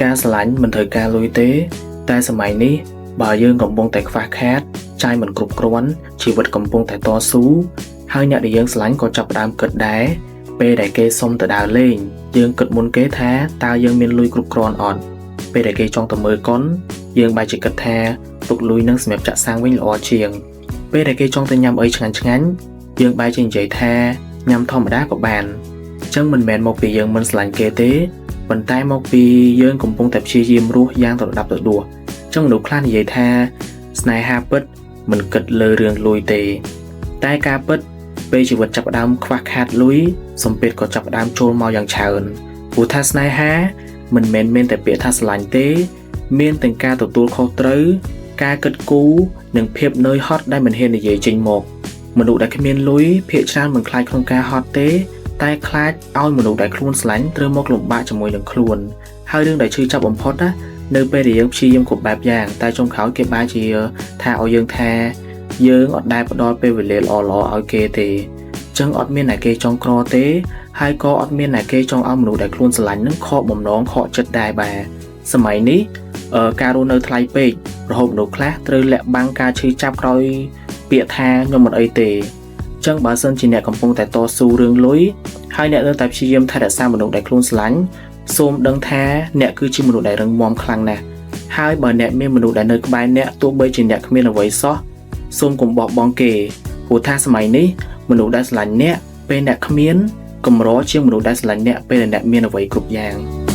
ការស្រឡាញ់មិនត្រូវការលុយទេតែសម័យនេះបើយើងកំពុងតែខ្វះខាតចាយមិនគ្រប់គ្រាន់ជីវិតកំពុងតែតស៊ូហើយអ្នកដែលយើងស្រឡាញ់ក៏ចាប់ផ្ដើមគិតដែរពេលដែលគេសុំទៅដើរលេងយើងគិតមុនគេថាតើយើងមានលុយគ្រប់គ្រាន់អត់ពេលដែលគេចង់ទៅមើលកុនយើងបែរជាគិតថាទុកលុយនឹងសម្រាប់ចាក់សាំងវិញល្អជាងពេលដែលគេចង់ទៅញ៉ាំអីឆ្ងាញ់ៗយើងបែរជានិយាយថាញ៉ាំធម្មតាក៏បានអញ្ចឹងមិនមែនមកពីយើងមិនស្រឡាញ់គេទេប៉ុន្តែមកពីយើងកំពុងតែព្យាយាមរស់យ៉ាងត្រដាប់ត្រដួសអញ្ចឹងមនុស្សខ្លះនិយាយថាស្នេហាពិតមិនគិតលើរឿងលុយទេតែការពិតពេលជីវិតចាប់ផ្ដើមខ្វះខាតលុយសម្ពាធក៏ចាប់ផ្ដើមចូលមកយ៉ាងច្រើនព្រោះថាស្នេហាមិនមែនមានតែពាក្យថាស្រឡាញ់ទេមានទាំងការទទួលខុសត្រូវការគិតគូរនិងភាពនឿយហត់ដែលមិនហ៊ាននិយាយចេញមកមនុស្សដែលគ្មានលុយភាគច្រើនមិនខ្លាចក្នុងការហត់ទេតែខ្លាចឲ្យមនុស្សដែលខ្លួនស្រឡាញ់ត្រូវមកលំបាកជាមួយនឹងខ្លួនហើយរឿងដែលឈឺចាប់បំផុតណានៅពេលដែលយើងព្យាយាមគ្រប់បែបយ៉ាងតែចុងក្រោយគេបែរជាថាឲ្យយើងថាយើងអត់ដែលផ្ដល់ពេលវេលាល្អៗឲ្យគេទេចឹងអត់មានអ្នកគេចង់ក្រទេហើយក៏អត់មានអ្នកគេចង់ឲ្យមនុស្សដែលខ្លួនស្រឡាញ់នឹងខកបំណងខកចិត្តដែរបាទសម័យនេះការរស់នៅថ្លៃពេករហូតមនុស្សខ្លះត្រូវលាក់បាំងការឈឺចាប់ក្រោយពាក្យថាខ្ញុំមិនអីទេចឹងបើសិនជាអ្នកកំពុងតែតស៊ូរឿងលុយហើយអ្នកនៅតែព្យាយាមថែរក្សាមនុស្សដែលខ្លួនស្រឡាញ់សូមដឹងថាអ្នកគឺជាមនុស្សដែលរឹងមាំខ្លាំងណាស់ហើយបើអ្នកមានមនុស្សដែលនៅក្បែរអ្នកទោះបីជាអ្នកគ្មានអ្វីសោះសូមកុំបោះបង់គេព្រោះថាសម័យនេះមនុស្សដែលស្រឡាញ់អ្នកពេលអ្នកគ្មានកម្រជាងមនុស្សដែលស្រឡាញ់អ្នកពេលអ្នកមានអ្វីគ្រប់យ៉ាង